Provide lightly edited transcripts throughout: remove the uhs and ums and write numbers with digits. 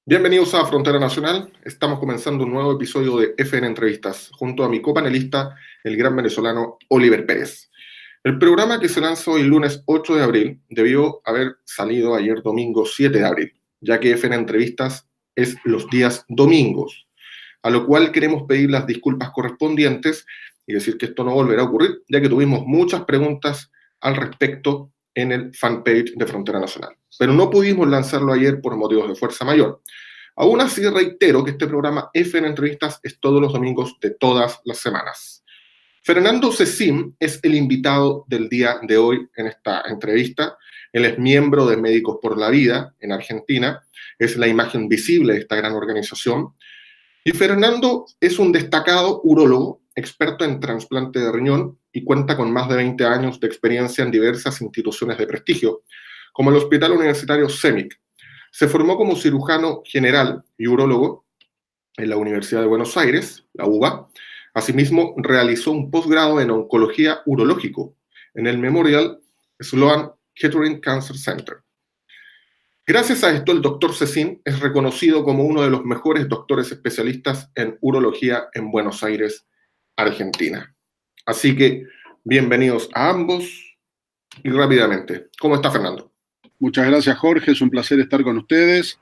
Bienvenidos a Frontera Nacional. Estamos comenzando un nuevo episodio de FN Entrevistas junto a mi copanelista, el gran venezolano Oliver Pérez. El programa que se lanza hoy lunes 8 de abril debió haber salido ayer domingo 7 de abril, ya que FN Entrevistas es los días domingos, a lo cual queremos pedir las disculpas correspondientes y decir que esto no volverá a ocurrir, ya que tuvimos muchas preguntas al respecto en el fanpage de Frontera Nacional. Pero no pudimos lanzarlo ayer por motivos de fuerza mayor. Aún así, reitero que este programa FN Entrevistas es todos los domingos de todas las semanas. Fernando Cecín es el invitado del día de hoy en esta entrevista. Él es miembro de Médicos por la Vida en Argentina, es la imagen visible de esta gran organización. Y Fernando es un destacado urólogo, experto en trasplante de riñón y cuenta con más de 20 años de experiencia en diversas instituciones de prestigio, como el Hospital Universitario CEMIC. Se formó como cirujano general y urólogo en la Universidad de Buenos Aires, la UBA. Asimismo, realizó un posgrado en oncología urológico en el Memorial Sloan Kettering Cancer Center. Gracias a esto, el doctor Cecín es reconocido como uno de los mejores doctores especialistas en urología en Buenos Aires, Argentina. Así que, bienvenidos a ambos y rápidamente. ¿Cómo está Fernando? Muchas gracias, Jorge. Es un placer estar con ustedes.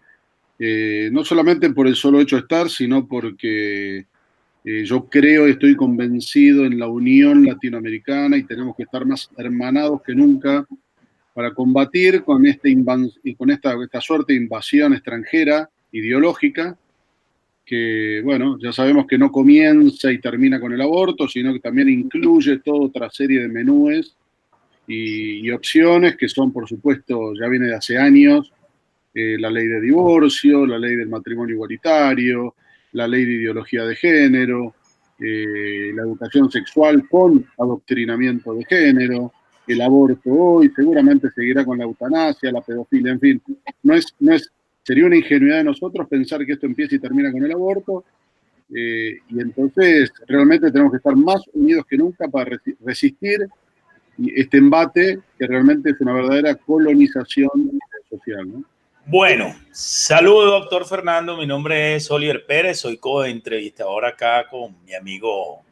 No solamente por el solo hecho de estar, sino porque yo creo y estoy convencido en la unión latinoamericana y tenemos que estar más hermanados que nunca para combatir con esta suerte de invasión extranjera, ideológica, que, bueno, ya sabemos que no comienza y termina con el aborto, sino que también incluye toda otra serie de menúes y opciones que son, por supuesto, ya viene de hace años, la ley de divorcio, la ley del matrimonio igualitario, la ley de ideología de género, la educación sexual con adoctrinamiento de género, el aborto hoy, seguramente seguirá con la eutanasia, la pedofilia, en fin. Sería una ingenuidad de nosotros pensar que esto empieza y termina con el aborto, y entonces realmente tenemos que estar más unidos que nunca para resistir este embate que realmente es una verdadera colonización social, ¿no? Bueno, saludo, doctor Fernando. Mi nombre es Oliver Pérez, soy co-entrevistador acá con mi amigo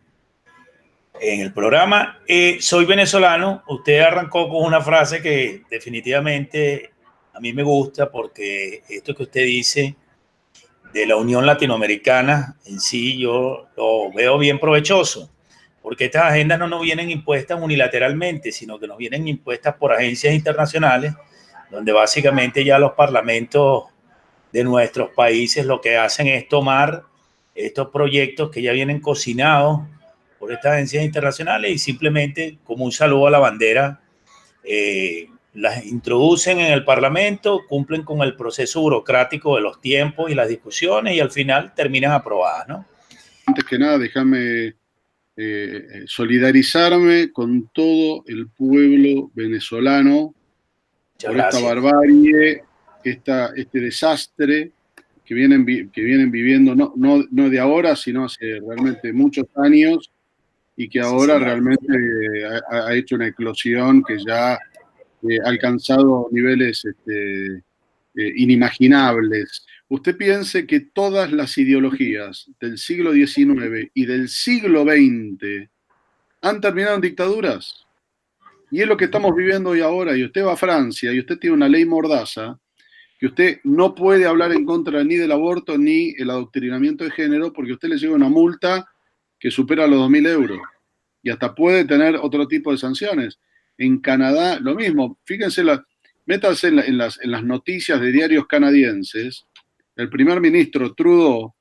en el programa. Soy venezolano. Usted arrancó con una frase que definitivamente a mí me gusta porque esto que usted dice de la Unión Latinoamericana en sí yo lo veo bien provechoso, porque estas agendas no nos vienen impuestas unilateralmente, sino que nos vienen impuestas por agencias internacionales, donde básicamente ya los parlamentos de nuestros países lo que hacen es tomar estos proyectos que ya vienen cocinados por estas agencias internacionales y simplemente, como un saludo a la bandera, las introducen en el Parlamento, cumplen con el proceso burocrático de los tiempos y las discusiones y al final terminan aprobadas, ¿no? Antes que nada, déjame solidarizarme con todo el pueblo venezolano por esta barbarie, este desastre que vienen viviendo, no de ahora, sino hace realmente muchos años, y que ahora realmente ha hecho una eclosión que ya ha alcanzado niveles inimaginables. Usted piense que todas las ideologías del siglo XIX y del siglo XX han terminado en dictaduras. Y es lo que estamos viviendo hoy ahora. Y usted va a Francia y usted tiene una ley mordaza que usted no puede hablar en contra ni del aborto ni el adoctrinamiento de género porque usted le llega una multa que supera los 2.000 euros. Y hasta puede tener otro tipo de sanciones. En Canadá, lo mismo. Fíjense, métanse en las noticias de diarios canadienses. El primer ministro Trudeau,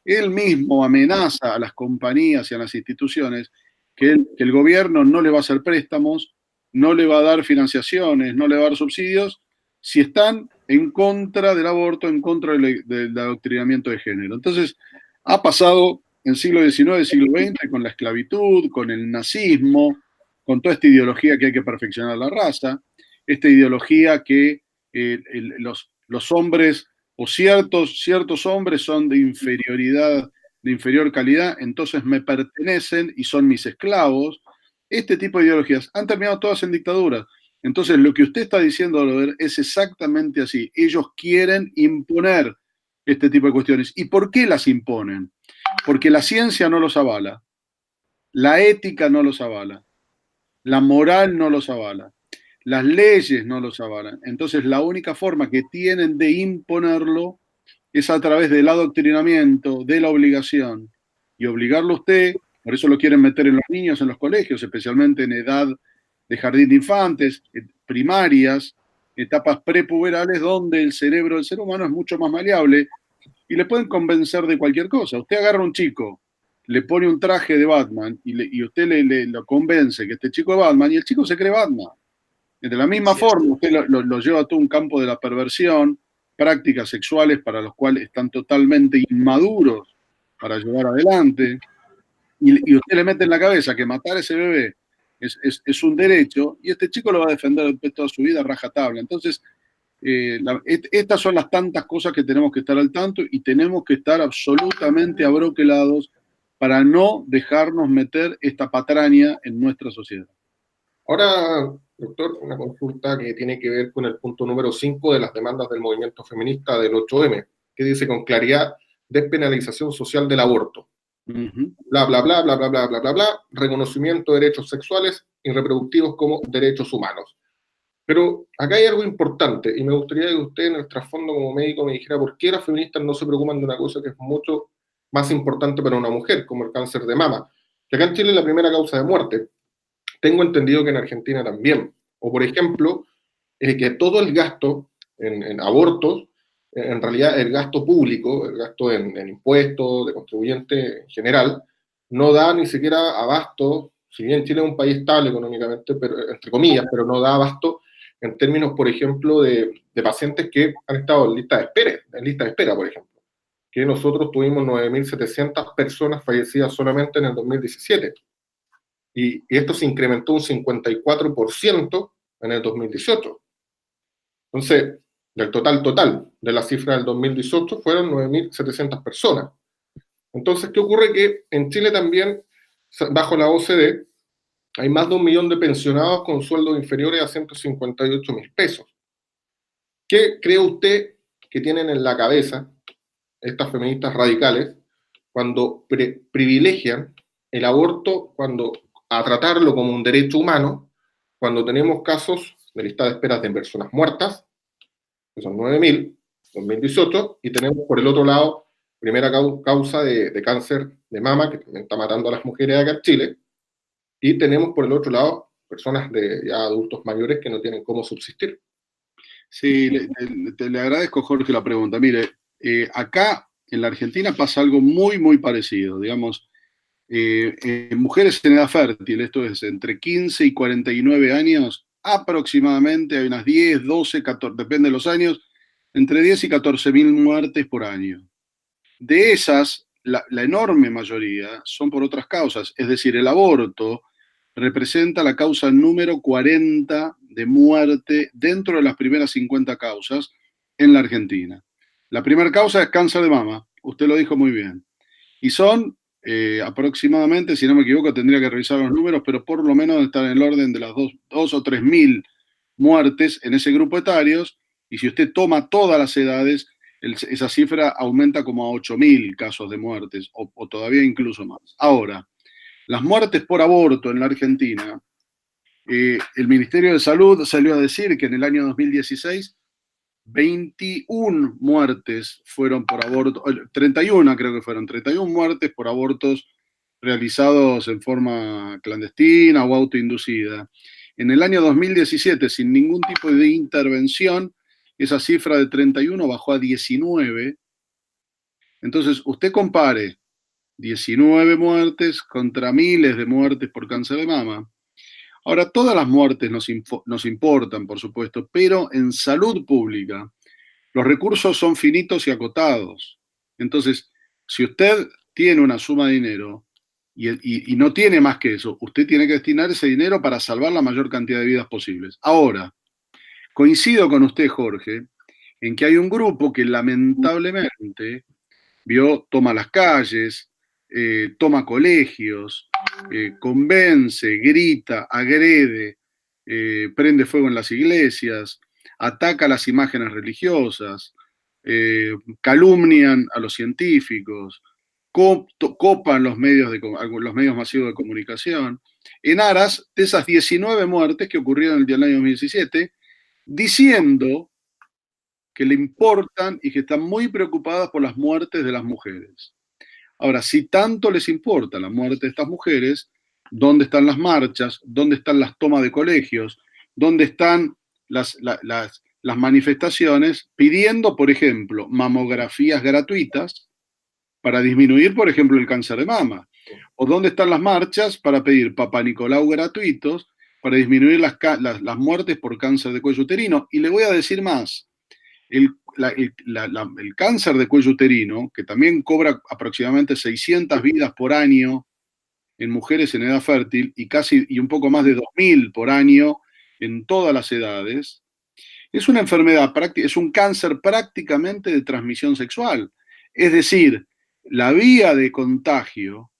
él mismo amenaza a las compañías y a las instituciones que el gobierno no le va a hacer préstamos, no le va a dar financiaciones, no le va a dar subsidios, si están en contra del aborto, en contra del adoctrinamiento de género. Entonces, ha pasado en el siglo XIX, siglo XX, con la esclavitud, con el nazismo, con toda esta ideología que hay que perfeccionar la raza, esta ideología que los hombres o ciertos hombres son de inferioridad, de inferior calidad, entonces me pertenecen y son mis esclavos. Este tipo de ideologías han terminado todas en dictaduras. Entonces, lo que usted está diciendo, Robert, es exactamente así. Ellos quieren imponer este tipo de cuestiones. ¿Y por qué las imponen? Porque la ciencia no los avala, la ética no los avala, la moral no los avala, las leyes no los avalan. Entonces la única forma que tienen de imponerlo es a través del adoctrinamiento, de la obligación. Y obligarlo a usted, por eso lo quieren meter en los niños en los colegios, especialmente en edad de jardín de infantes, primarias, etapas prepuberales donde el cerebro del ser humano es mucho más maleable y le pueden convencer de cualquier cosa. Usted agarra a un chico, le pone un traje de Batman y usted lo convence que este chico es Batman y el chico se cree Batman. De la misma forma, usted lo lleva a todo un campo de la perversión, prácticas sexuales para los cuales están totalmente inmaduros para llevar adelante, y usted le mete en la cabeza que matar a ese bebé es un derecho, y este chico lo va a defender toda su vida a rajatabla. Entonces, estas son las tantas cosas que tenemos que estar al tanto y tenemos que estar absolutamente abroquelados para no dejarnos meter esta patraña en nuestra sociedad. Ahora, doctor, una consulta que tiene que ver con el punto número 5 de las demandas del movimiento feminista del 8M, que dice con claridad despenalización social del aborto. Bla, bla, bla, bla, bla, bla, bla, bla, bla, reconocimiento de derechos sexuales y reproductivos como derechos humanos. Pero acá hay algo importante y me gustaría que usted en el trasfondo como médico me dijera por qué las feministas no se preocupan de una cosa que es mucho más importante para una mujer, como el cáncer de mama, que acá en Chile es la primera causa de muerte. Tengo entendido que en Argentina también. O, por ejemplo, que todo el gasto en abortos, en realidad el gasto público, el gasto en impuestos, de contribuyente en general, no da ni siquiera abasto, si bien Chile es un país estable económicamente, pero, entre comillas, pero no da abasto en términos, por ejemplo, de pacientes que han estado en lista de espera, por ejemplo. Que nosotros tuvimos 9.700 personas fallecidas solamente en el 2017. Y esto se incrementó un 54% en el 2018. Entonces, del total de la cifra del 2018 fueron 9.700 personas. Entonces, ¿qué ocurre? Que en Chile también, bajo la OCDE, hay más de 1 millón de pensionados con sueldos inferiores a 158.000 pesos. ¿Qué cree usted que tienen en la cabeza estas feministas radicales cuando privilegian el aborto, a tratarlo como un derecho humano, cuando tenemos casos de lista de espera de personas muertas, que son 9.000, 2018, y tenemos por el otro lado, primera causa de cáncer de mama, que también está matando a las mujeres acá en Chile, y tenemos por el otro lado personas de ya adultos mayores que no tienen cómo subsistir. Sí, le agradezco, Jorge, la pregunta. Mire, acá en la Argentina pasa algo muy, muy parecido. Digamos, mujeres en edad fértil, esto es entre 15 y 49 años, aproximadamente hay unas 10, 12, 14, depende de los años, entre 10 y 14.000 muertes por año. De esas, la enorme mayoría son por otras causas, es decir, el aborto representa la causa número 40 de muerte dentro de las primeras 50 causas en la Argentina. La primera causa es cáncer de mama, usted lo dijo muy bien, y son aproximadamente, si no me equivoco, tendría que revisar los números, pero por lo menos están en el orden de las 2 o 3.000 muertes en ese grupo etarios, y si usted toma todas las edades, esa cifra aumenta como a 8.000 casos de muertes, o todavía incluso más. Ahora, las muertes por aborto en la Argentina, el Ministerio de Salud salió a decir que en el año 2016 21 muertes fueron por aborto, 31 creo que fueron, 31 muertes por abortos realizados en forma clandestina o autoinducida. En el año 2017, sin ningún tipo de intervención, esa cifra de 31 bajó a 19. Entonces, usted compare 19 muertes contra miles de muertes por cáncer de mama. Ahora, todas las muertes nos importan, por supuesto, pero en salud pública los recursos son finitos y acotados. Entonces, si usted tiene una suma de dinero y no tiene más que eso, usted tiene que destinar ese dinero para salvar la mayor cantidad de vidas posibles. Ahora, coincido con usted, Jorge, en que hay un grupo que lamentablemente toma las calles, toma colegios, convence, grita, agrede, prende fuego en las iglesias, ataca las imágenes religiosas, calumnian a los científicos, copan los medios masivos de comunicación, en aras de esas 19 muertes que ocurrieron el año 2017, diciendo que le importan y que están muy preocupadas por las muertes de las mujeres. Ahora, si tanto les importa la muerte de estas mujeres, ¿dónde están las marchas? ¿Dónde están las tomas de colegios? ¿Dónde están las manifestaciones pidiendo, por ejemplo, mamografías gratuitas para disminuir, por ejemplo, el cáncer de mama? ¿O dónde están las marchas para pedir Papá Nicolau gratuitos para disminuir las muertes por cáncer de cuello uterino? Y le voy a decir más. El cáncer de cuello uterino, que también cobra aproximadamente 600 vidas por año en mujeres en edad fértil y un poco más de 2.000 por año en todas las edades, es una enfermedad, es un cáncer prácticamente de transmisión sexual. Es decir, la vía de contagio,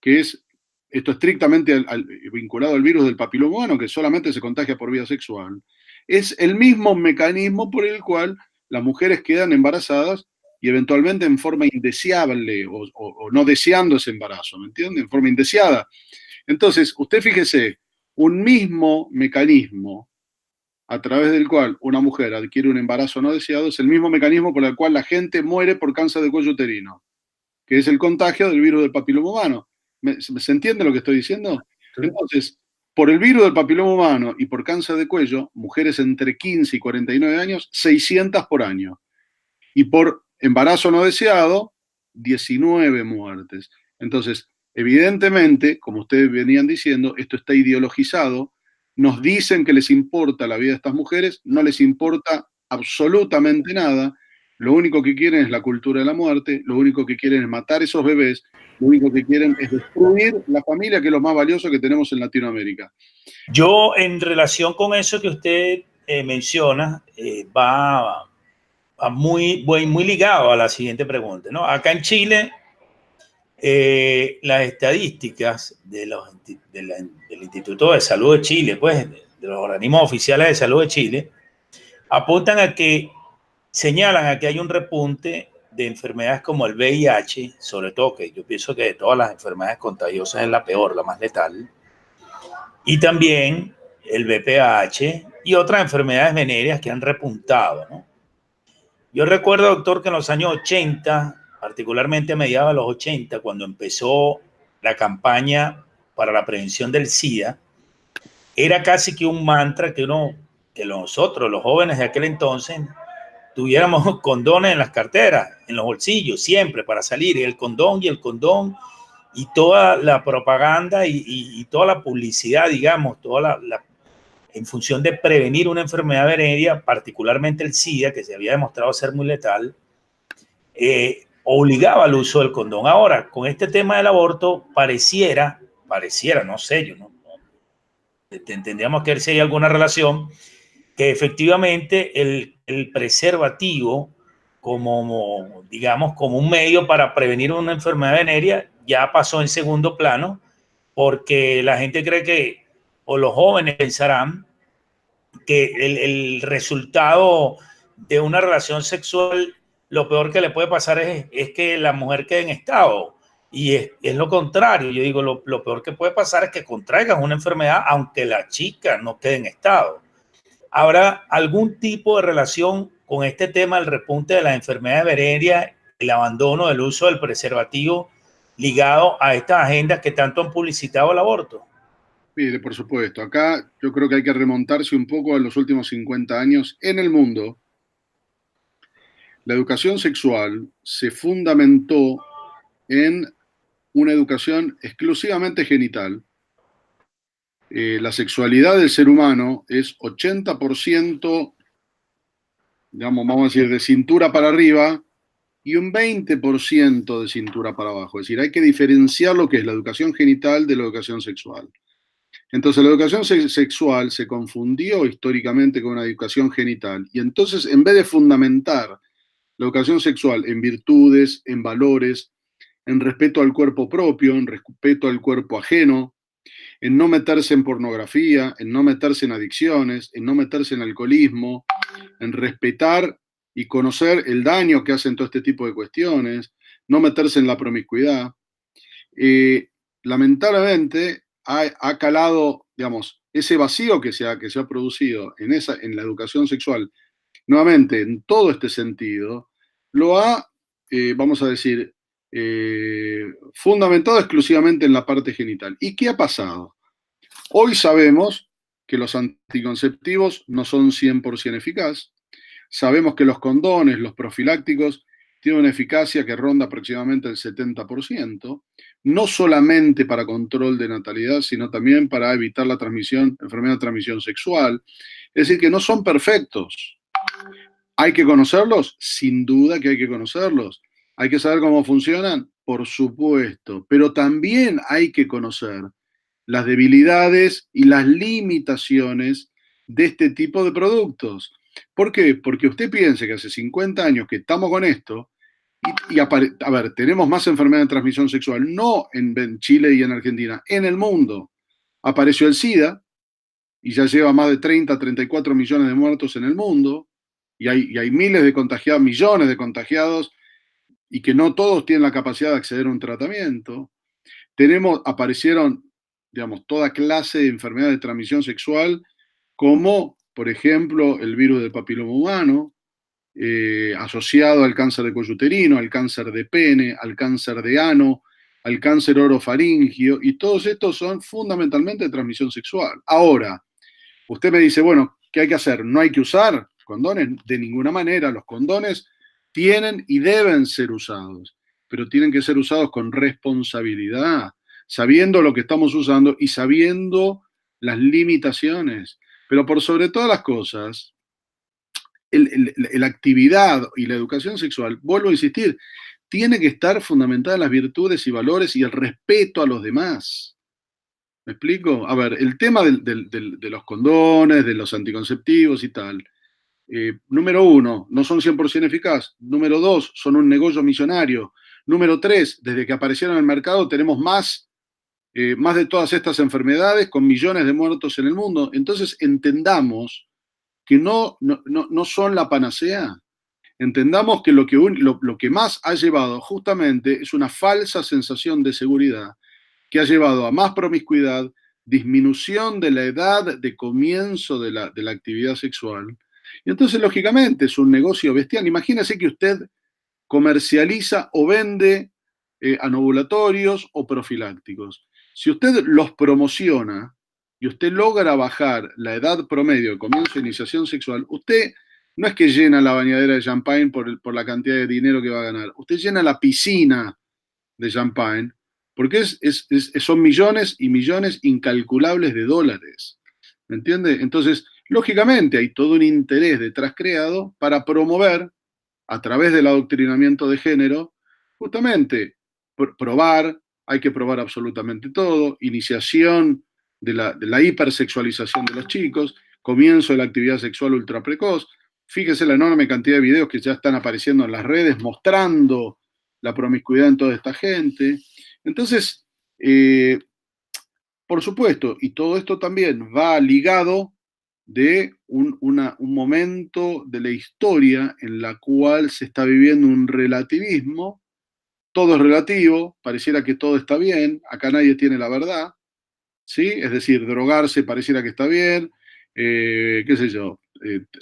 que es esto estrictamente vinculado al virus del papiloma humano, que solamente se contagia por vía sexual, es el mismo mecanismo por el cual las mujeres quedan embarazadas y eventualmente en forma indeseable o no deseando ese embarazo, ¿me entiende? En forma indeseada. Entonces, usted fíjese, un mismo mecanismo a través del cual una mujer adquiere un embarazo no deseado es el mismo mecanismo por el cual la gente muere por cáncer de cuello uterino, que es el contagio del virus del papiloma humano. ¿Se entiende lo que estoy diciendo? Sí. Entonces, por el virus del papiloma humano y por cáncer de cuello, mujeres entre 15 y 49 años, 600 por año. Y por embarazo no deseado, 19 muertes. Entonces, evidentemente, como ustedes venían diciendo, esto está ideologizado. Nos dicen que les importa la vida de estas mujeres, no les importa absolutamente nada. Lo único que quieren es la cultura de la muerte, lo único que quieren es matar esos bebés, lo único que quieren es destruir la familia, que es lo más valioso que tenemos en Latinoamérica. Yo, en relación con eso que usted menciona, va muy ligado a la siguiente pregunta, ¿no? Acá en Chile, las estadísticas del Instituto de Salud de Chile, pues, de los organismos oficiales de salud de Chile, apuntan a que, señalan a que hay un repunte de enfermedades como el VIH, sobre todo, que yo pienso que de todas las enfermedades contagiosas es la peor, la más letal, y también el VPH y otras enfermedades venéreas que han repuntado, ¿no? Yo recuerdo, doctor, que en los años 80, particularmente a mediados de los 80, cuando empezó la campaña para la prevención del SIDA, era casi que un mantra que nosotros, los jóvenes de aquel entonces, tuviéramos condones en las carteras, en los bolsillos, siempre para salir, el condón y toda la propaganda y toda la publicidad, digamos, en función de prevenir una enfermedad venérea, particularmente el SIDA, que se había demostrado ser muy letal, obligaba al uso del condón. Ahora, con este tema del aborto, pareciera, no sé, tendríamos que ver si hay alguna relación, que efectivamente el preservativo, digamos, como un medio para prevenir una enfermedad venérea, ya pasó en segundo plano, porque la gente cree que, o los jóvenes pensarán, que el resultado de una relación sexual, lo peor que le puede pasar es que la mujer quede en estado. Y es lo contrario. Yo digo, lo peor que puede pasar es que contraigan una enfermedad, aunque la chica no quede en estado. ¿Habrá algún tipo de relación con este tema del repunte de las enfermedades venéreas, el abandono del uso del preservativo ligado a estas agendas que tanto han publicitado el aborto? Mire, por supuesto. Acá yo creo que hay que remontarse un poco a los últimos 50 años. En el mundo, la educación sexual se fundamentó en una educación exclusivamente genital. La sexualidad del ser humano es 80%, digamos, vamos a decir, de cintura para arriba y un 20% de cintura para abajo. Es decir, hay que diferenciar lo que es la educación genital de la educación sexual. Entonces, la educación sexual se confundió históricamente con una educación genital. Y entonces, en vez de fundamentar la educación sexual en virtudes, en valores, en respeto al cuerpo propio, en respeto al cuerpo ajeno, en no meterse en pornografía, en no meterse en adicciones, en no meterse en alcoholismo, en respetar y conocer el daño que hacen todo este tipo de cuestiones, no meterse en la promiscuidad. Lamentablemente ha calado, digamos, ese vacío que se ha producido en la educación sexual, nuevamente, en todo este sentido, lo ha, vamos a decir, fundamentado exclusivamente en la parte genital. ¿Y qué ha pasado? Hoy sabemos que los anticonceptivos no son 100% eficaz. Sabemos que los condones, los profilácticos, tienen una eficacia que ronda aproximadamente el 70%, no solamente para control de natalidad, sino también para evitar la enfermedad de transmisión sexual. Es decir, que no son perfectos. ¿Hay que conocerlos? Sin duda que hay que conocerlos. ¿Hay que saber cómo funcionan? Por supuesto. Pero también hay que conocer las debilidades y las limitaciones de este tipo de productos. ¿Por qué? Porque usted piense que hace 50 años que estamos con esto a ver, tenemos más enfermedades de transmisión sexual, no en Chile y en Argentina, en el mundo. Apareció el SIDA y ya lleva más de 30, 34 millones de muertos en el mundo y hay miles de contagiados, millones de contagiados y que no todos tienen la capacidad de acceder a un tratamiento. Aparecieron, digamos, toda clase de enfermedades de transmisión sexual, como, por ejemplo, el virus del papiloma humano, asociado al cáncer de cuello uterino, al cáncer de pene, al cáncer de ano, al cáncer orofaringio, y todos estos son fundamentalmente de transmisión sexual. Ahora, usted me dice, bueno, ¿qué hay que hacer? ¿No hay que usar condones? De ninguna manera. Los condones tienen y deben ser usados, pero tienen que ser usados con responsabilidad, sabiendo lo que estamos usando y sabiendo las limitaciones. Pero por sobre todas las cosas, la actividad y la educación sexual, vuelvo a insistir, tiene que estar fundamentada en las virtudes y valores y el respeto a los demás. ¿Me explico? A ver, el tema de los condones, de los anticonceptivos y tal, número 1, no son 100% eficaz. Número 2, son un negocio millonario. Número 3, desde que aparecieron en el mercado tenemos más de todas estas enfermedades con millones de muertos en el mundo. Entonces entendamos que no son la panacea. Entendamos que lo que más ha llevado justamente es una falsa sensación de seguridad que ha llevado a más promiscuidad, disminución de la edad de comienzo de la actividad sexual. Y entonces, lógicamente, es un negocio bestial. Imagínese que usted comercializa o vende anovulatorios o profilácticos. Si usted los promociona y usted logra bajar la edad promedio de comienzo de iniciación sexual, usted no es que llena la bañadera de champagne por la cantidad de dinero que va a ganar, usted llena la piscina de champagne porque son millones y millones incalculables de dólares. ¿Me entiende? Entonces, lógicamente, hay todo un interés detrás creado para promover, a través del adoctrinamiento de género, justamente probar, hay que probar absolutamente todo, iniciación de la hipersexualización de los chicos, comienzo de la actividad sexual ultra precoz. Fíjese la enorme cantidad de videos que ya están apareciendo en las redes mostrando la promiscuidad en toda esta gente. Entonces, por supuesto, y todo esto también va ligado de un momento de la historia en la cual se está viviendo un relativismo, todo es relativo, pareciera que todo está bien, acá nadie tiene la verdad, ¿sí? Es decir, drogarse pareciera que está bien, qué sé yo,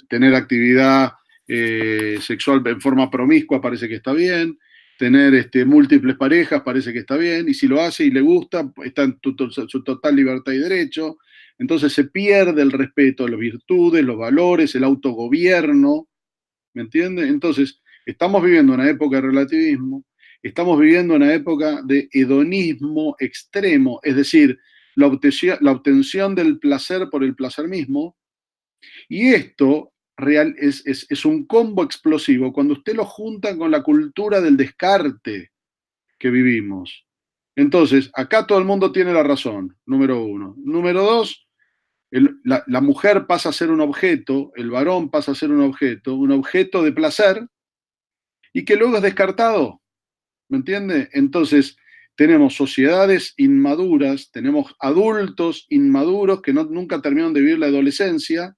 tener actividad sexual en forma promiscua parece que está bien, tener múltiples parejas parece que está bien, y si lo hace y le gusta, está en su total libertad y derecho. Entonces se pierde el respeto a las virtudes, los valores, el autogobierno, ¿me entiende? Entonces, estamos viviendo una época de relativismo, estamos viviendo una época de hedonismo extremo, es decir, la obtención del placer por el placer mismo, y esto es un combo explosivo cuando usted lo junta con la cultura del descarte que vivimos. Entonces, acá todo el mundo tiene la razón, número 1. Número 2, la mujer pasa a ser un objeto, el varón pasa a ser un objeto de placer, y que luego es descartado, ¿me entiende? Entonces, tenemos sociedades inmaduras, tenemos adultos inmaduros que nunca terminaron de vivir la adolescencia,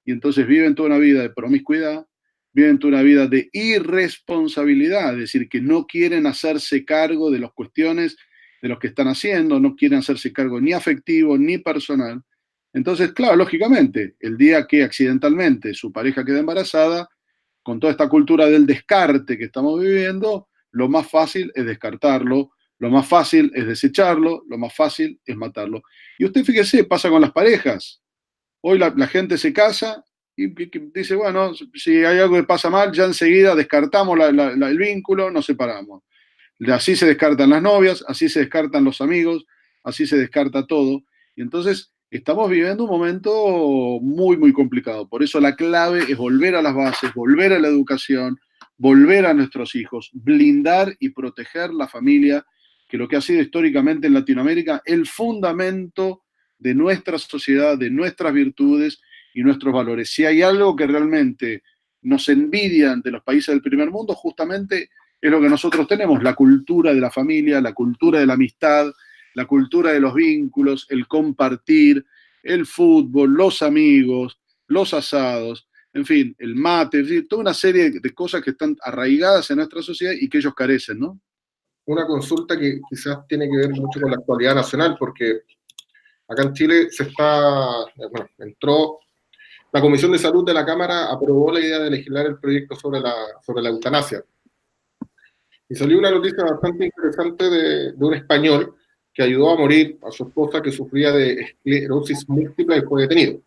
y entonces viven toda una vida de promiscuidad, viven una vida de irresponsabilidad, es decir, que no quieren hacerse cargo de las cuestiones de los que están haciendo, no quieren hacerse cargo ni afectivo ni personal. Entonces, claro, lógicamente, el día que accidentalmente su pareja queda embarazada, con toda esta cultura del descarte que estamos viviendo, lo más fácil es descartarlo, lo más fácil es desecharlo, lo más fácil es matarlo. Y usted fíjese, pasa con las parejas. Hoy la gente se casa y dice, bueno, si hay algo que pasa mal, ya enseguida descartamos el vínculo, nos separamos. Así se descartan las novias, así se descartan los amigos, así se descarta todo. Y entonces estamos viviendo un momento muy, muy complicado. Por eso la clave es volver a las bases, volver a la educación, volver a nuestros hijos, blindar y proteger la familia, que lo que ha sido históricamente en Latinoamérica el fundamento de nuestra sociedad, de nuestras virtudes y nuestros valores. Si hay algo que realmente nos envidian de los países del primer mundo, justamente es lo que nosotros tenemos, la cultura de la familia, la cultura de la amistad, la cultura de los vínculos, el compartir, el fútbol, los amigos, los asados, en fin, el mate, es decir, toda una serie de cosas que están arraigadas en nuestra sociedad y que ellos carecen, ¿no? Una consulta que quizás tiene que ver mucho con la actualidad nacional, porque acá en Chile entró la Comisión de Salud de la Cámara, aprobó la idea de legislar el proyecto sobre la eutanasia. Y salió una noticia bastante interesante de un español que ayudó a morir a su esposa que sufría de esclerosis múltiple y fue detenido.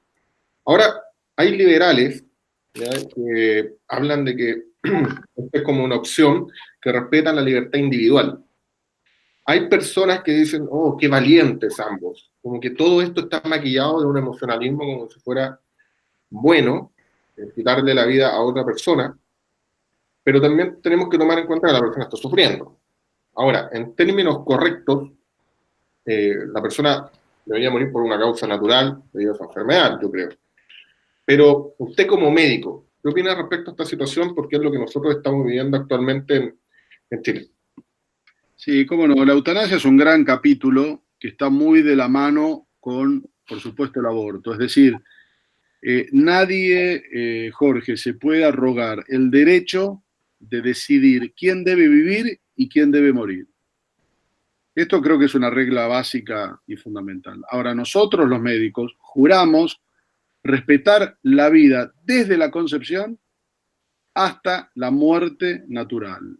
Ahora, hay liberales, ¿ya?, que hablan de que esto es como una opción que respetan la libertad individual. Hay personas que dicen, oh, qué valientes ambos, como que todo esto está maquillado de un emocionalismo como si fuera bueno, quitarle la vida a otra persona, pero también tenemos que tomar en cuenta que la persona está sufriendo. Ahora, en términos correctos, la persona debería morir por una causa natural debido a su enfermedad, yo creo. Pero usted como médico, ¿qué opina respecto a esta situación? Porque es lo que nosotros estamos viviendo actualmente en Chile. Sí, cómo no. La eutanasia es un gran capítulo que está muy de la mano con, por supuesto, el aborto. Es decir, nadie, Jorge, se puede arrogar el derecho de decidir quién debe vivir y quién debe morir. Esto creo que es una regla básica y fundamental. Ahora, nosotros los médicos juramos respetar la vida desde la concepción hasta la muerte natural.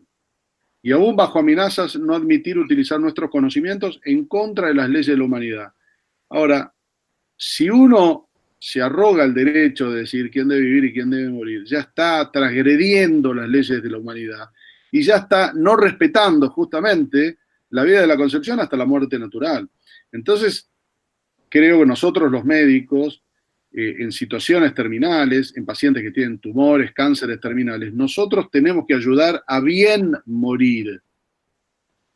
Y aún bajo amenazas no admitir utilizar nuestros conocimientos en contra de las leyes de la humanidad. Ahora, si uno se arroga el derecho de decir quién debe vivir y quién debe morir, ya está transgrediendo las leyes de la humanidad y ya está no respetando justamente la vida de la concepción hasta la muerte natural. Entonces, creo que nosotros los médicos, en situaciones terminales, en pacientes que tienen tumores, cánceres terminales, nosotros tenemos que ayudar a bien morir,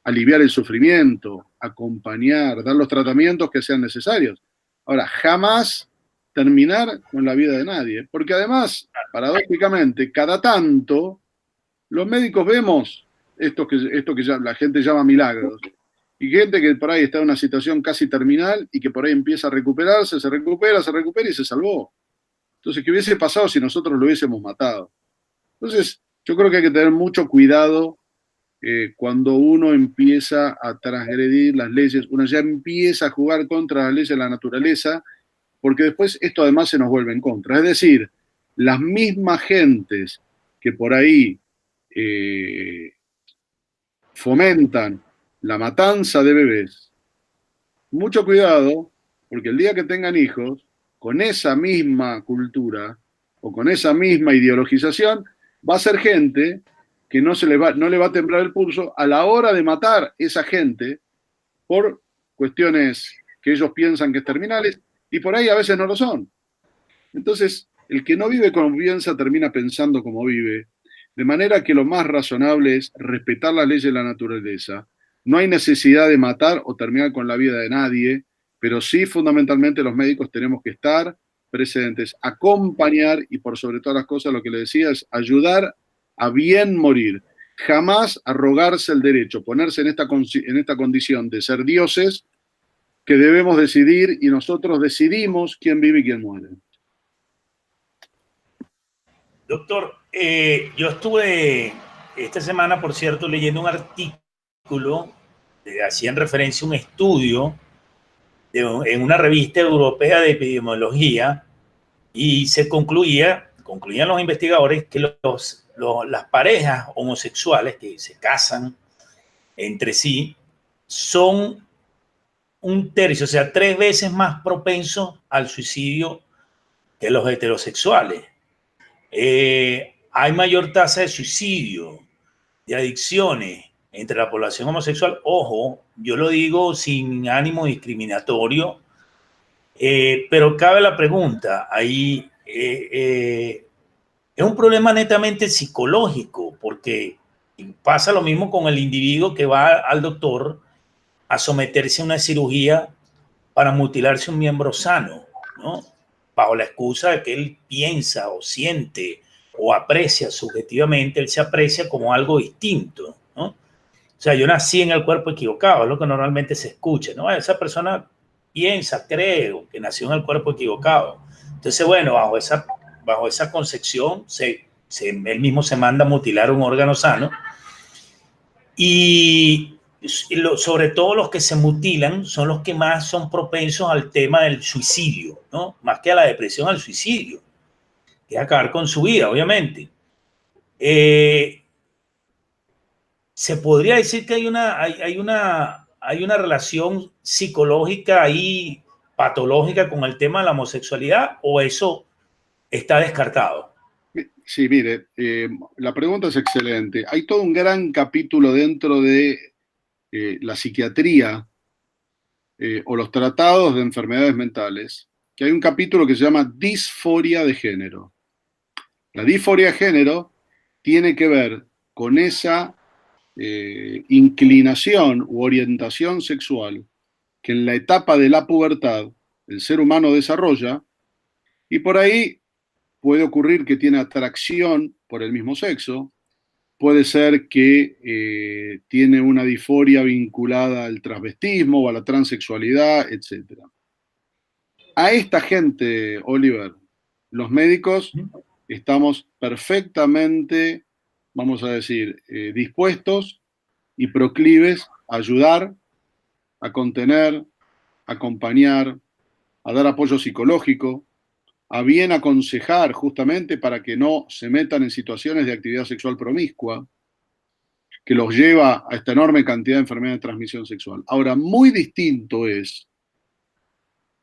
aliviar el sufrimiento, acompañar, dar los tratamientos que sean necesarios. Ahora, jamás terminar con la vida de nadie, porque además, paradójicamente, cada tanto los médicos vemos esto que ya la gente llama milagros, y gente que por ahí está en una situación casi terminal y que por ahí empieza a recuperarse, se recupera y se salvó. Entonces, ¿qué hubiese pasado si nosotros lo hubiésemos matado? Entonces, yo creo que hay que tener mucho cuidado cuando uno empieza a transgredir las leyes, uno ya empieza a jugar contra las leyes de la naturaleza, porque después esto además se nos vuelve en contra. Es decir, las mismas gentes que por ahí fomentan la matanza de bebés, mucho cuidado, porque el día que tengan hijos, con esa misma cultura o con esa misma ideologización, va a ser gente que no le va a temblar el pulso a la hora de matar esa gente por cuestiones que ellos piensan que es terminales y por ahí a veces no lo son. Entonces, el que no vive con confianza termina pensando como vive, de manera que lo más razonable es respetar las leyes de la naturaleza. No hay necesidad de matar o terminar con la vida de nadie, pero sí fundamentalmente los médicos tenemos que estar presentes, acompañar y por sobre todas las cosas lo que le decía es ayudar a bien morir. Jamás arrogarse el derecho, ponerse en esta condición de ser dioses que debemos decidir y nosotros decidimos quién vive y quién muere. Doctor, yo estuve esta semana, por cierto, leyendo un artículo, hacían referencia a un estudio en una revista europea de epidemiología y concluían los investigadores que las parejas homosexuales que se casan entre sí son un tercio, o sea, 3 veces más propensos al suicidio que los heterosexuales. Hay mayor tasa de suicidio, de adicciones entre la población homosexual. Ojo, yo lo digo sin ánimo discriminatorio, pero cabe la pregunta, ahí es un problema netamente psicológico, porque pasa lo mismo con el individuo que va al doctor a someterse a una cirugía para mutilarse un miembro sano, ¿no? Bajo la excusa de que él piensa o siente o aprecia subjetivamente, él se aprecia como algo distinto, ¿no? O sea, yo nací en el cuerpo equivocado, es lo que normalmente se escucha, ¿no? Esa persona piensa, cree que nació en el cuerpo equivocado. Entonces, bueno, bajo esa concepción, él mismo se manda a mutilar un órgano sano y sobre todo los que se mutilan son los que más son propensos al tema del suicidio, ¿no? Más que a la depresión, al suicidio, que es acabar con su vida, obviamente. Se podría decir que hay una relación psicológica ahí, patológica, con el tema de la homosexualidad, o eso está descartado. Sí, mire, la pregunta es excelente. Hay todo un gran capítulo dentro de la psiquiatría o los tratados de enfermedades mentales, que hay un capítulo que se llama disforia de género. La disforia de género tiene que ver con esa inclinación u orientación sexual que en la etapa de la pubertad el ser humano desarrolla, y por ahí puede ocurrir que tiene atracción por el mismo sexo, puede ser que tiene una disforia vinculada al transvestismo o a la transexualidad, etc. A esta gente, Oliver, los médicos estamos perfectamente, vamos a decir, dispuestos y proclives a ayudar, a contener, a acompañar, a dar apoyo psicológico, a bien aconsejar justamente para que no se metan en situaciones de actividad sexual promiscua, que los lleva a esta enorme cantidad de enfermedades de transmisión sexual. Ahora, muy distinto es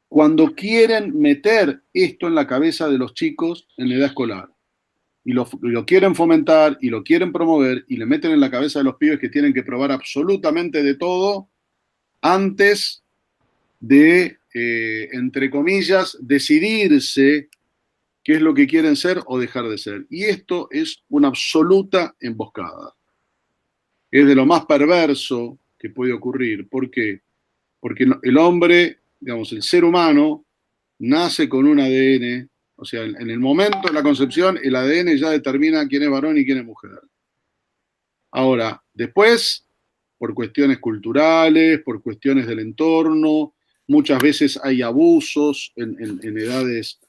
cuando quieren meter esto en la cabeza de los chicos en la edad escolar y lo quieren fomentar y lo quieren promover y le meten en la cabeza de los pibes que tienen que probar absolutamente de todo antes de, entre comillas, decidirse qué es lo que quieren ser o dejar de ser. Y esto es una absoluta emboscada. Es de lo más perverso que puede ocurrir. ¿Por qué? Porque el hombre, digamos, el ser humano, nace con un ADN, o sea, en el momento de la concepción, el ADN ya determina quién es varón y quién es mujer. Ahora, después, por cuestiones culturales, por cuestiones del entorno, muchas veces hay abusos en edades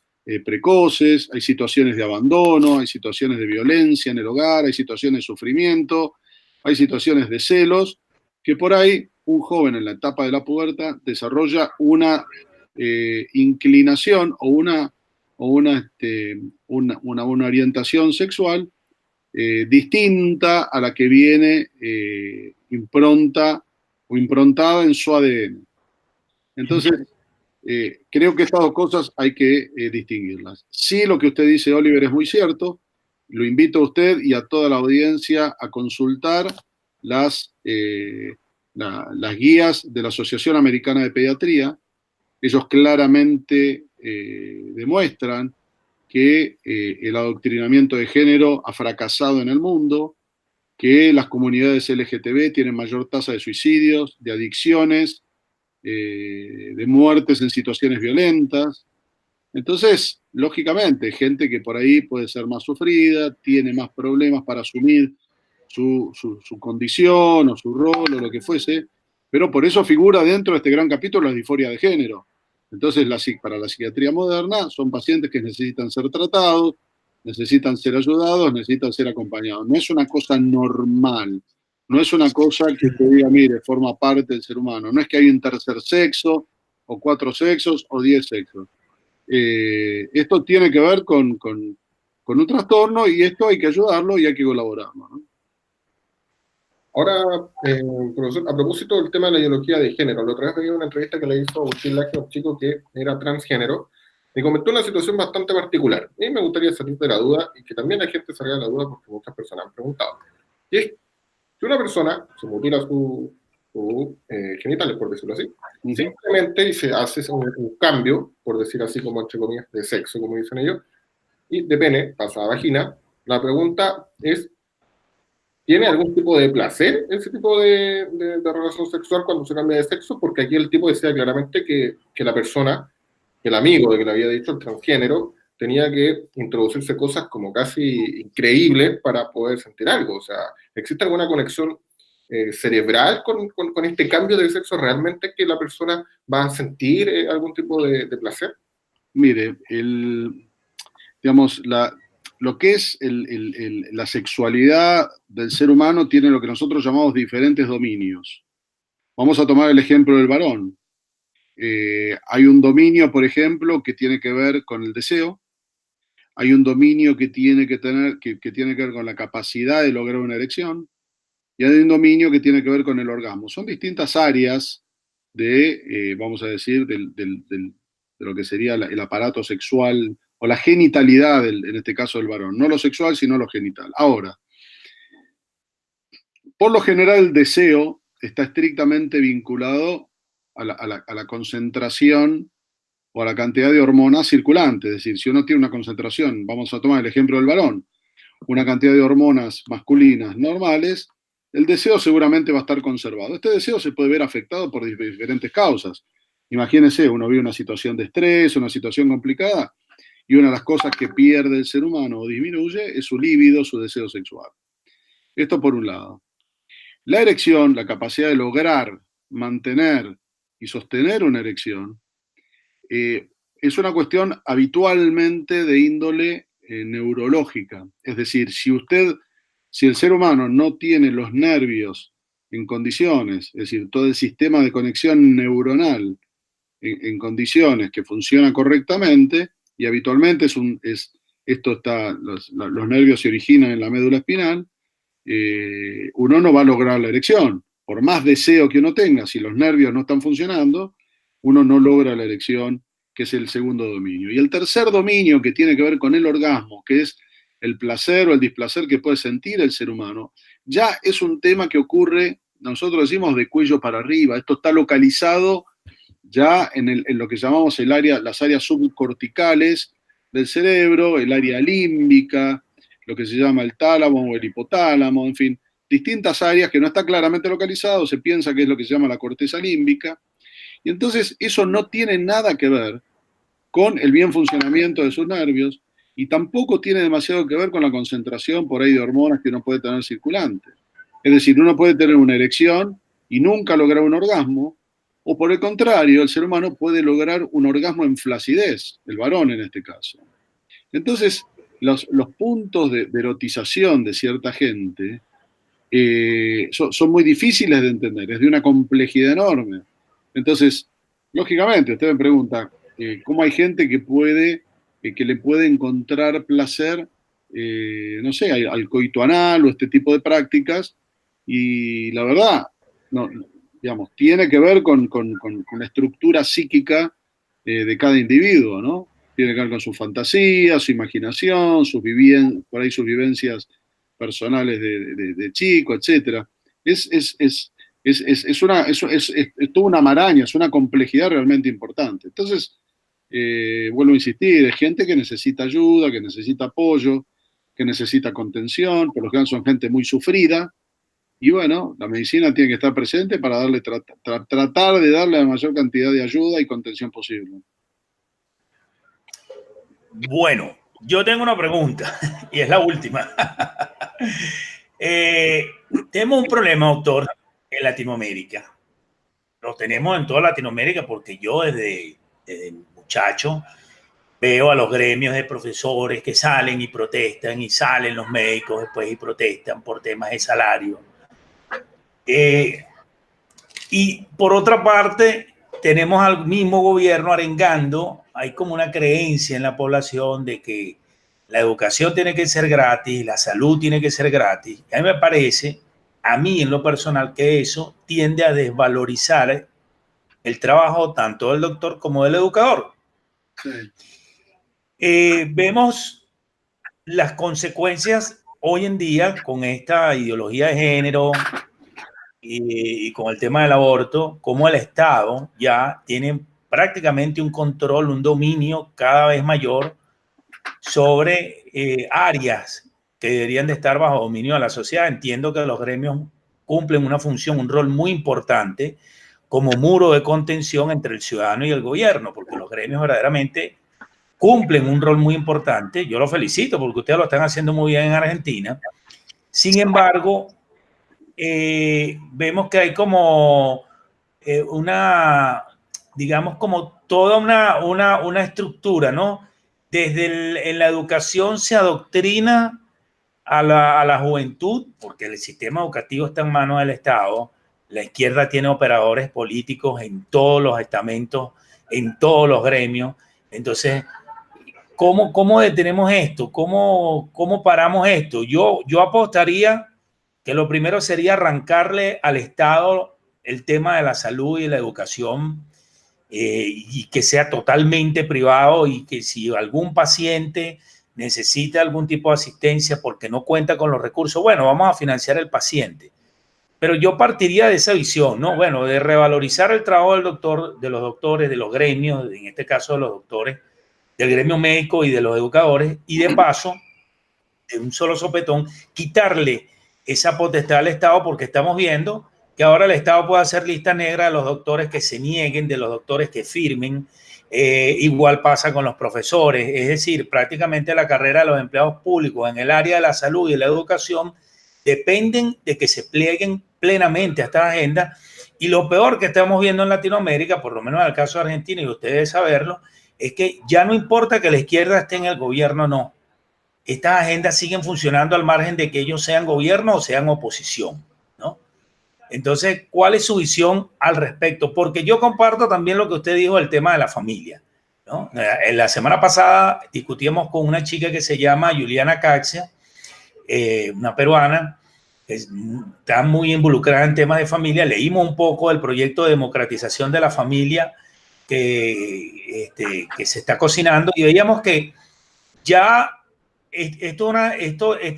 precoces, hay situaciones de abandono, hay situaciones de violencia en el hogar, hay situaciones de sufrimiento, hay situaciones de celos, que por ahí un joven en la etapa de la pubertad desarrolla una inclinación o una orientación sexual distinta a la que viene improntada en su ADN. Entonces, creo que estas dos cosas hay que distinguirlas. Sí, lo que usted dice, Oliver, es muy cierto. Lo invito a usted y a toda la audiencia a consultar las guías de la Asociación Americana de Pediatría. Ellos claramente demuestran que el adoctrinamiento de género ha fracasado en el mundo, que las comunidades LGTB tienen mayor tasa de suicidios, de adicciones, de muertes en situaciones violentas. Entonces, lógicamente, gente que por ahí puede ser más sufrida, tiene más problemas para asumir su condición o su rol o lo que fuese, pero por eso figura dentro de este gran capítulo la disforia de género. Entonces, para la psiquiatría moderna son pacientes que necesitan ser tratados, necesitan ser ayudados, necesitan ser acompañados. No es una cosa normal, no es una cosa que te diga, mire, forma parte del ser humano. No es que hay un tercer sexo, o 4 sexos, o 10 sexos. Esto tiene que ver con un trastorno y esto hay que ayudarlo y hay que colaborarlo, ¿no? Ahora, profesor, a propósito del tema de la ideología de género, la otra vez veía una entrevista que le hizo Agustín Laje a un chico que era transgénero y comentó una situación bastante particular. Y me gustaría salir de la duda y que también la gente salga de la duda porque muchas personas han preguntado. Y es, si una persona se mutila sus genitales, por decirlo así, simplemente y se hace un cambio, por decir así como entre comillas, de sexo, como dicen ellos, y de pene pasa a vagina, la pregunta es, ¿tiene algún tipo de placer ese tipo de relación sexual cuando se cambia de sexo? Porque aquí el tipo decía claramente que la persona, que el amigo de que le había dicho, el transgénero, tenía que introducirse cosas como casi increíbles para poder sentir algo. O sea, ¿existe alguna conexión cerebral con este cambio de sexo realmente que la persona va a sentir algún tipo de placer? Mire, digamos, lo que es la sexualidad del ser humano tiene lo que nosotros llamamos diferentes dominios. Vamos a tomar el ejemplo del varón. Hay un dominio, por ejemplo, que tiene que ver con el deseo. Hay un dominio que tiene que ver con la capacidad de lograr una erección. Y hay un dominio que tiene que ver con el orgasmo. Son distintas áreas vamos a decir, de lo que sería el aparato sexual o la genitalidad, en este caso del varón. No lo sexual, sino lo genital. Ahora, por lo general el deseo está estrictamente vinculado a la concentración o a la cantidad de hormonas circulantes. Es decir, si uno tiene una concentración, vamos a tomar el ejemplo del varón, una cantidad de hormonas masculinas normales, el deseo seguramente va a estar conservado. Este deseo se puede ver afectado por diferentes causas. Imagínense, uno vive una situación de estrés, una situación complicada, y una de las cosas que pierde el ser humano o disminuye es su líbido, su deseo sexual. Esto por un lado. La erección, la capacidad de lograr, mantener y sostener una erección, es una cuestión habitualmente de índole neurológica. Es decir, si el ser humano no tiene los nervios en condiciones, es decir, todo el sistema de conexión neuronal en condiciones que funciona correctamente, y habitualmente los nervios se originan en la médula espinal, uno no va a lograr la erección. Por más deseo que uno tenga, si los nervios no están funcionando, uno no logra la erección, que es el segundo dominio. Y el tercer dominio, que tiene que ver con el orgasmo, que es el placer o el displacer que puede sentir el ser humano, ya es un tema que ocurre, nosotros decimos, de cuello para arriba. Esto está localizado ya en lo que llamamos las áreas subcorticales del cerebro, el área límbica, lo que se llama el tálamo o el hipotálamo, en fin, distintas áreas que no está claramente localizado, se piensa que es lo que se llama la corteza límbica, y entonces eso no tiene nada que ver con el bien funcionamiento de sus nervios y tampoco tiene demasiado que ver con la concentración por ahí de hormonas que uno puede tener circulantes. Es decir, uno puede tener una erección y nunca lograr un orgasmo, o por el contrario, el ser humano puede lograr un orgasmo en flacidez, el varón en este caso. Entonces, los puntos de erotización de cierta gente son muy difíciles de entender, es de una complejidad enorme. Entonces, lógicamente, usted me pregunta, ¿cómo hay gente que le puede encontrar placer, no sé, al coito anal o este tipo de prácticas? Y la verdad, no, digamos, tiene que ver con la estructura psíquica de cada individuo, ¿no? Tiene que ver con su fantasía, su imaginación, por ahí sus vivencias personales de chico, etc. Es toda una maraña, es una complejidad realmente importante. Entonces, vuelvo a insistir, es gente que necesita ayuda, que necesita apoyo, que necesita contención, por lo general son gente muy sufrida, y bueno, la medicina tiene que estar presente para tratar de darle la mayor cantidad de ayuda y contención posible. Bueno, yo tengo una pregunta y es la última. Tenemos un problema, doctor, en Latinoamérica. Lo tenemos en toda Latinoamérica porque yo desde muchacho veo a los gremios de profesores que salen y protestan, y salen los médicos después y protestan por temas de salario. Y por otra parte, tenemos al mismo gobierno arengando, hay como una creencia en la población de que la educación tiene que ser gratis, la salud tiene que ser gratis. Y a mí me parece, a mí en lo personal, que eso tiende a desvalorizar el trabajo tanto del doctor como del educador. Sí. Vemos las consecuencias hoy en día con esta ideología de género y con el tema del aborto, como el Estado ya tiene prácticamente un control, un dominio cada vez mayor sobre áreas que deberían de estar bajo dominio de la sociedad. Entiendo que los gremios cumplen una función, un rol muy importante como muro de contención entre el ciudadano y el gobierno, porque los gremios verdaderamente cumplen un rol muy importante. Yo los felicito porque ustedes lo están haciendo muy bien en Argentina. Sin embargo, vemos que hay como digamos, como toda una estructura, ¿no? En la educación se adoctrina a la juventud, porque el sistema educativo está en manos del Estado. La izquierda tiene operadores políticos en todos los estamentos, en todos los gremios. Entonces, ¿cómo detenemos esto? ¿Cómo paramos esto? Yo apostaría que lo primero sería arrancarle al Estado el tema de la salud y la educación, y que sea totalmente privado, y que si algún paciente necesita algún tipo de asistencia porque no cuenta con los recursos, bueno, vamos a financiar el paciente. Pero yo partiría de esa visión, ¿no? Bueno, de revalorizar el trabajo del doctor, de los doctores, de los gremios, en este caso de los doctores, del gremio médico y de los educadores, y de paso, de un solo sopetón, quitarle esa potestad al Estado, porque estamos viendo que ahora el Estado puede hacer lista negra de los doctores que se nieguen, de los doctores que firmen. Igual pasa con los profesores, es decir, prácticamente la carrera de los empleados públicos en el área de la salud y de la educación dependen de que se plieguen plenamente a esta agenda. Y lo peor que estamos viendo en Latinoamérica, por lo menos en el caso de Argentina, y ustedes deben saberlo, es que ya no importa que la izquierda esté en el gobierno o no. Estas agendas siguen funcionando al margen de que ellos sean gobierno o sean oposición, ¿no? Entonces, ¿cuál es su visión al respecto? Porque yo comparto también lo que usted dijo del tema de la familia, ¿no? En la semana pasada discutíamos con una chica que se llama Juliana Caxia, una peruana, que está muy involucrada en temas de familia. Leímos un poco del proyecto de democratización de la familia que se está cocinando, y veíamos que ya esta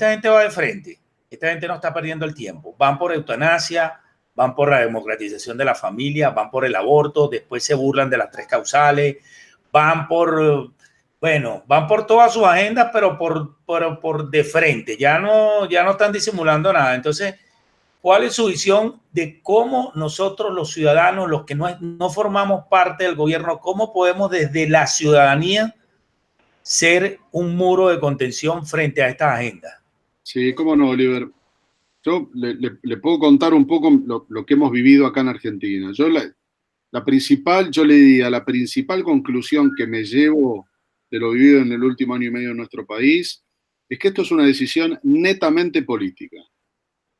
gente va de frente. Esta gente no está perdiendo el tiempo. Van por eutanasia, van por la democratización de la familia, van por el aborto, después se burlan de las 3 causales, van por todas sus agendas, pero por de frente. Ya no están disimulando nada. Entonces, ¿cuál es su visión de cómo nosotros los ciudadanos, los que no formamos parte del gobierno, cómo podemos desde la ciudadanía ser un muro de contención frente a estas agendas? Sí, cómo no, Oliver. Yo le puedo contar un poco lo que hemos vivido acá en Argentina. Yo le diría, la principal conclusión que me llevo de lo vivido en el último año y medio en nuestro país es que esto es una decisión netamente política.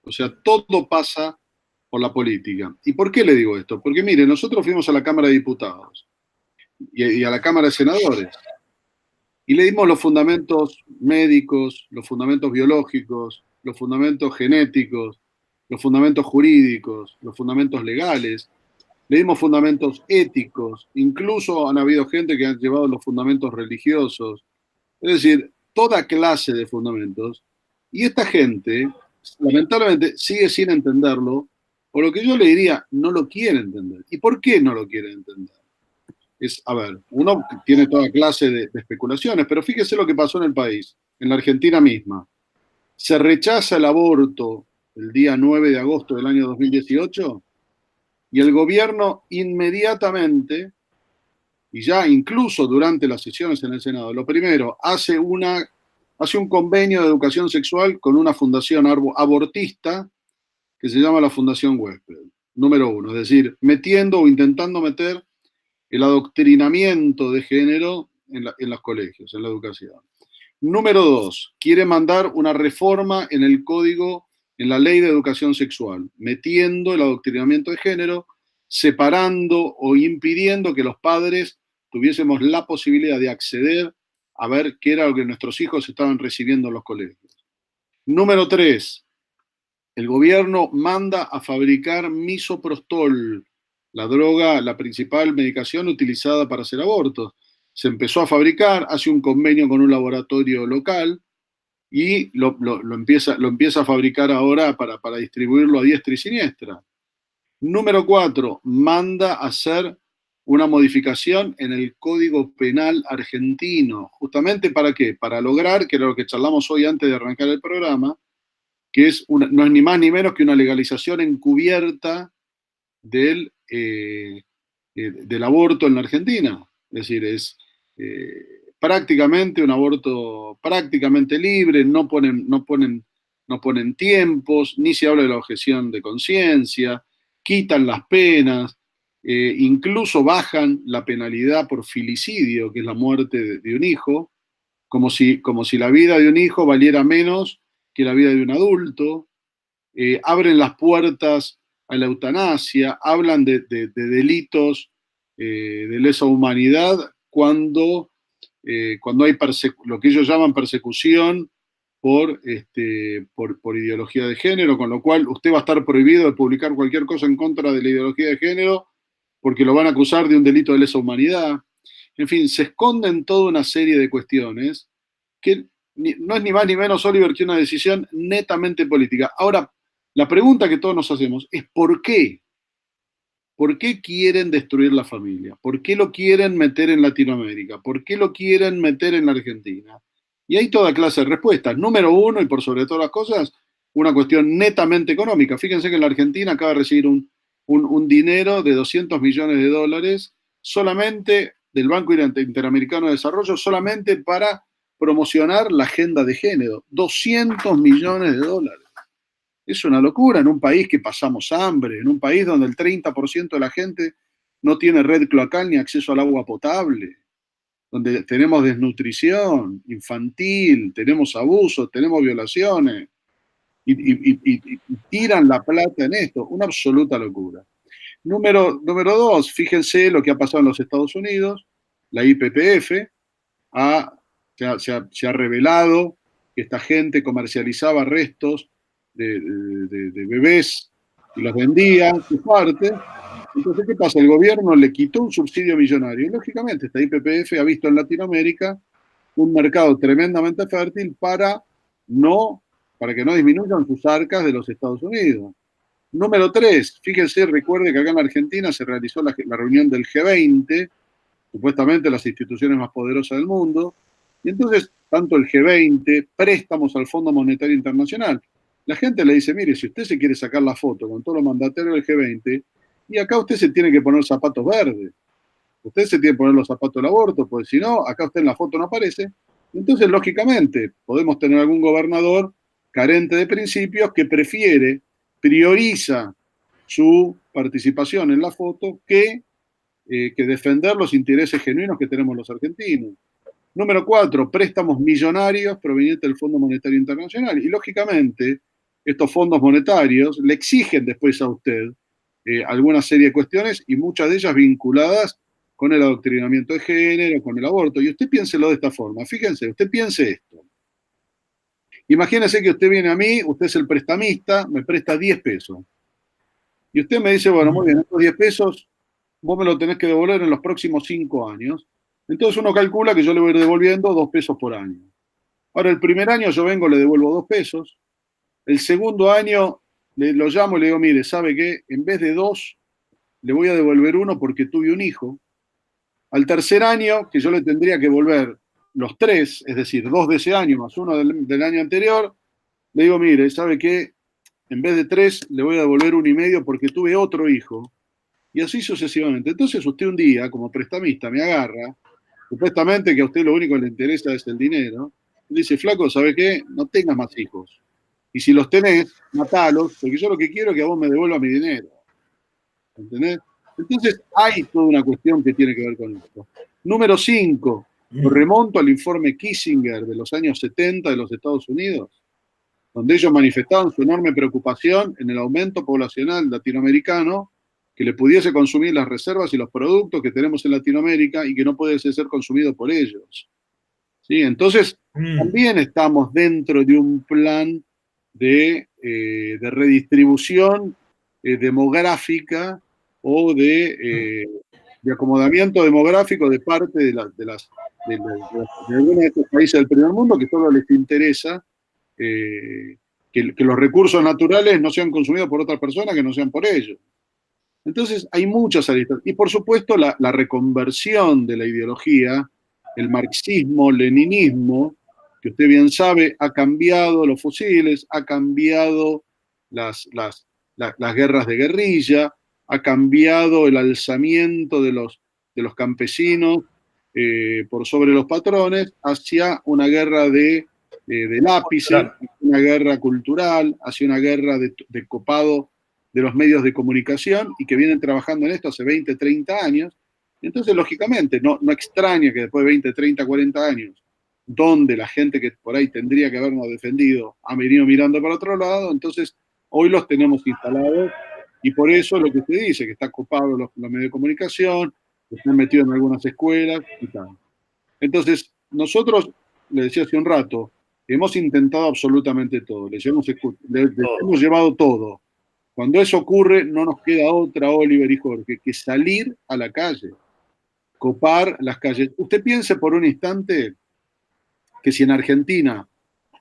O sea, todo pasa por la política. ¿Y por qué le digo esto? Porque mire, nosotros fuimos a la Cámara de Diputados y a la Cámara de Senadores y le dimos los fundamentos médicos, los fundamentos biológicos, los fundamentos genéticos, los fundamentos jurídicos, los fundamentos legales, le dimos fundamentos éticos, incluso han habido gente que han llevado los fundamentos religiosos, es decir, toda clase de fundamentos, y esta gente, lamentablemente, sigue sin entenderlo, o lo que yo le diría, no lo quiere entender. ¿Y por qué no lo quiere entender? Uno tiene toda clase de especulaciones, pero fíjese lo que pasó en el país, en la Argentina misma. Se rechaza el aborto el día 9 de agosto del año 2018 y el gobierno inmediatamente, y ya incluso durante las sesiones en el Senado, lo primero, hace un convenio de educación sexual con una fundación abortista que se llama la Fundación Huésped, número 1, es decir, metiendo o intentando meter el adoctrinamiento de género en los colegios, en la educación. Número 2, quiere mandar una reforma en el código, en la ley de educación sexual, metiendo el adoctrinamiento de género, separando o impidiendo que los padres tuviésemos la posibilidad de acceder a ver qué era lo que nuestros hijos estaban recibiendo en los colegios. Número 3, el gobierno manda a fabricar misoprostol, la droga, la principal medicación utilizada para hacer abortos. Se empezó a fabricar, hace un convenio con un laboratorio local y lo empieza a fabricar ahora para distribuirlo a diestra y siniestra. Número 4, manda a hacer una modificación en el Código Penal argentino. ¿Justamente para qué? Para lograr, que era lo que charlamos hoy antes de arrancar el programa, que no es ni más ni menos que una legalización encubierta del aborto en la Argentina. Es decir, es prácticamente un aborto prácticamente libre, no ponen tiempos, ni se habla de la objeción de conciencia, quitan las penas, incluso bajan la penalidad por filicidio, que es la muerte de un hijo, como si la vida de un hijo valiera menos que la vida de un adulto, abren las puertas a la eutanasia, hablan de delitos de lesa humanidad cuando hay lo que ellos llaman persecución por ideología de género, con lo cual usted va a estar prohibido de publicar cualquier cosa en contra de la ideología de género porque lo van a acusar de un delito de lesa humanidad. En fin, se esconden toda una serie de cuestiones que no es ni más ni menos, Oliver, que una decisión netamente política. Ahora, la pregunta que todos nos hacemos es ¿por qué? ¿Por qué quieren destruir la familia? ¿Por qué lo quieren meter en Latinoamérica? ¿Por qué lo quieren meter en la Argentina? Y hay toda clase de respuestas. Número 1, y por sobre todas las cosas, una cuestión netamente económica. Fíjense que en la Argentina acaba de recibir un dinero de $200 millones solamente del Banco Interamericano de Desarrollo, solamente para promocionar la agenda de género. $200 millones. Es una locura en un país que pasamos hambre, en un país donde el 30% de la gente no tiene red cloacal ni acceso al agua potable, donde tenemos desnutrición infantil, tenemos abusos, tenemos violaciones, y tiran la plata en esto. Una absoluta locura. Número 2, fíjense lo que ha pasado en los Estados Unidos. La YPF se ha revelado que esta gente comercializaba restos de bebés y los vendía en su parte. Entonces, ¿qué pasa? El gobierno le quitó un subsidio millonario y, lógicamente, esta YPF ha visto en Latinoamérica un mercado tremendamente fértil para que no disminuyan sus arcas de los Estados Unidos. Número 3, fíjense, recuerde que acá en Argentina se realizó la reunión del G20, supuestamente las instituciones más poderosas del mundo, y entonces, tanto el G20, préstamos al Fondo Monetario Internacional. La gente le dice, mire, si usted se quiere sacar la foto con todos los mandatarios del G20, y acá usted se tiene que poner zapatos verdes, usted se tiene que poner los zapatos del aborto, porque si no, acá usted en la foto no aparece. Entonces, lógicamente, podemos tener algún gobernador carente de principios que prioriza su participación en la foto que defender los intereses genuinos que tenemos los argentinos. Número 4, préstamos millonarios provenientes del Fondo Monetario Internacional. Y, lógicamente, estos fondos monetarios le exigen después a usted alguna serie de cuestiones y muchas de ellas vinculadas con el adoctrinamiento de género, con el aborto. Y usted piénselo de esta forma. Fíjense, usted piense esto. Imagínese que usted viene a mí, usted es el prestamista, me presta 10 pesos. Y usted me dice, bueno, muy bien, estos 10 pesos vos me lo tenés que devolver en los próximos 5 años. Entonces uno calcula que yo le voy a ir devolviendo 2 pesos por año. Ahora, el primer año yo vengo, le devuelvo 2 pesos. El segundo año lo llamo y le digo, mire, ¿sabe qué? En vez de 2, le voy a devolver 1 porque tuve un hijo. Al tercer año, que yo le tendría que devolver los 3, es decir, 2 de ese año más 1 del año anterior, le digo, mire, ¿sabe qué? En vez de 3, le voy a devolver 1,5 porque tuve otro hijo. Y así sucesivamente. Entonces usted un día, como prestamista, me agarra, supuestamente que a usted lo único que le interesa es el dinero, y dice, flaco, ¿sabe qué? No tengas más hijos. Y si los tenés, matalos, porque yo lo que quiero es que a vos me devuelva mi dinero. ¿Entendés? Entonces hay toda una cuestión que tiene que ver con esto. Número 5, Lo remonto al informe Kissinger de los años 70 de los Estados Unidos, donde ellos manifestaban su enorme preocupación en el aumento poblacional latinoamericano, que le pudiese consumir las reservas y los productos que tenemos en Latinoamérica y que no pudiese ser consumido por ellos. ¿Sí? Entonces, también estamos dentro de un plan de redistribución demográfica o de acomodamiento demográfico de parte de algunos de estos países del primer mundo que solo les interesa que los recursos naturales no sean consumidos por otras personas que no sean por ellos. Entonces, hay muchas aristas. Y por supuesto, la reconversión de la ideología, el marxismo-leninismo, que usted bien sabe, ha cambiado los fusiles, ha cambiado las guerras de guerrilla, ha cambiado el alzamiento de los campesinos por sobre los patrones hacia una guerra de lápices, una guerra cultural, hacia una guerra de copado de los medios de comunicación y que vienen trabajando en esto hace 20, 30 años. Entonces, lógicamente, no extraña que después de 20, 30, 40 años, donde la gente que por ahí tendría que habernos defendido ha venido mirando para otro lado, entonces hoy los tenemos instalados y por eso lo que usted dice, que está copado los medios de comunicación, que están metidos en algunas escuelas y tal. Entonces, nosotros, le decía hace un rato, hemos intentado absolutamente todo, les hemos llevado todo. Cuando eso ocurre, no nos queda otra, Oliver y Jorge, que salir a la calle, copar las calles. Usted piense por un instante que si en Argentina,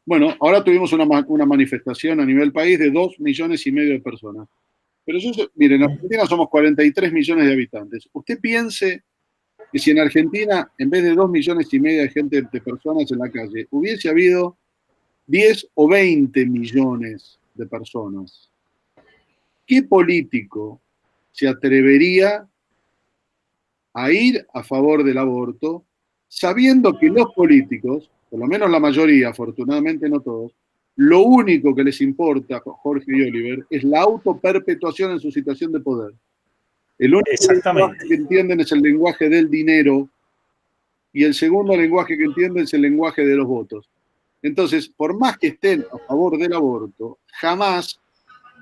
bueno, ahora tuvimos una manifestación a nivel país de 2,5 millones de personas. Pero miren, en Argentina somos 43 millones de habitantes. Usted piense que si en Argentina, en vez de 2,5 millones de personas en la calle, hubiese habido 10 o 20 millones de personas, ¿qué político se atrevería a ir a favor del aborto sabiendo que los políticos, por lo menos la mayoría, afortunadamente no todos, lo único que les importa, Jorge y Oliver, es la autoperpetuación en su situación de poder? El único lenguaje que entienden es el lenguaje del dinero y el segundo lenguaje que entienden es el lenguaje de los votos. Entonces, por más que estén a favor del aborto, jamás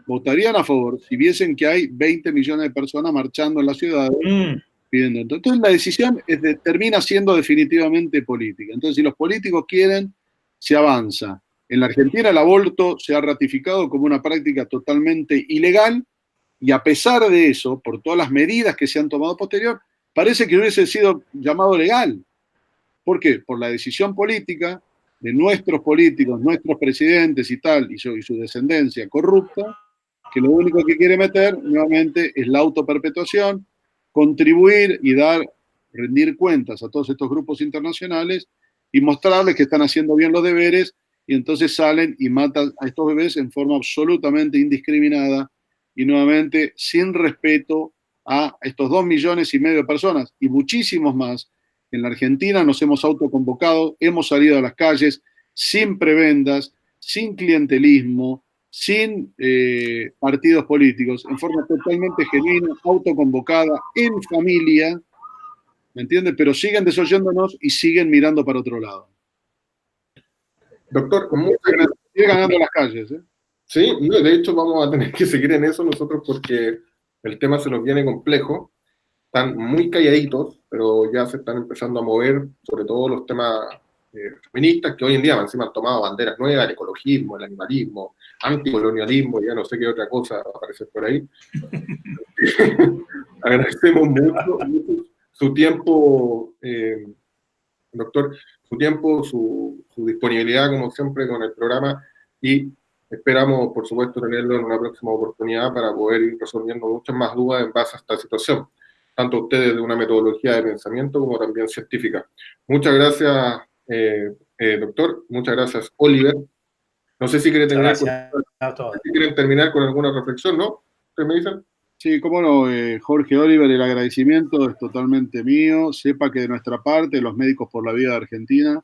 votarían a favor si viesen que hay 20 millones de personas marchando en la ciudad pidiendo. Entonces la decisión termina siendo definitivamente política. Entonces, si los políticos quieren, se avanza. En la Argentina el aborto se ha ratificado como una práctica totalmente ilegal y a pesar de eso, por todas las medidas que se han tomado posterior, parece que hubiese sido llamado legal. ¿Por qué? Por la decisión política de nuestros políticos, nuestros presidentes y tal, y su descendencia corrupta, que lo único que quiere meter nuevamente es la autoperpetuación, contribuir y rendir cuentas a todos estos grupos internacionales y mostrarles que están haciendo bien los deberes y entonces salen y matan a estos bebés en forma absolutamente indiscriminada y nuevamente sin respeto a estos 2,5 millones de personas y muchísimos más. En la Argentina nos hemos autoconvocado, hemos salido a las calles sin prebendas, sin clientelismo, sin partidos políticos, en forma totalmente genuina, autoconvocada, en familia, ¿me entiendes? Pero siguen desoyéndonos y siguen mirando para otro lado. Doctor, con mucha gracia. Sigue ganando las calles, ¿eh? Sí, de hecho vamos a tener que seguir en eso nosotros porque el tema se nos viene complejo. Están muy calladitos, pero ya se están empezando a mover, sobre todo los temas feministas, que hoy en día encima han tomado banderas nuevas, el ecologismo, el animalismo, anticolonialismo, ya no sé qué otra cosa va a aparecer por ahí. Agradecemos mucho su tiempo, doctor, su tiempo, su disponibilidad, como siempre, con el programa, y esperamos, por supuesto, tenerlo en una próxima oportunidad para poder ir resolviendo muchas más dudas en base a esta situación, tanto ustedes de una metodología de pensamiento como también científica. Muchas gracias, doctor. Muchas gracias, Oliver. No sé si quieren terminar con alguna reflexión, ¿no? ¿Ustedes me dicen? Sí, cómo no, Jorge, Oliver, el agradecimiento es totalmente mío. Sepa que de nuestra parte, los Médicos por la Vida de Argentina,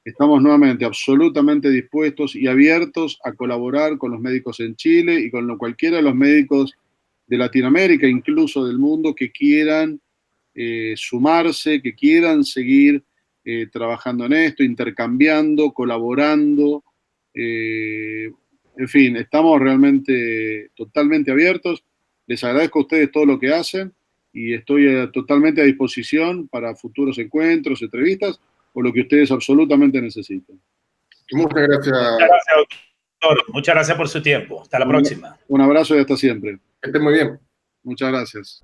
estamos nuevamente absolutamente dispuestos y abiertos a colaborar con los médicos en Chile y con cualquiera de los médicos de Latinoamérica, incluso del mundo, que quieran sumarse, que quieran seguir trabajando en esto, intercambiando, colaborando. En fin, estamos realmente totalmente abiertos. Les agradezco a ustedes todo lo que hacen y estoy totalmente a disposición para futuros encuentros, entrevistas o lo que ustedes absolutamente necesiten. Muchas gracias. Muchas gracias, doctor. Muchas gracias por su tiempo. Hasta la próxima. Un abrazo y hasta siempre. Que estén muy bien. Muchas gracias.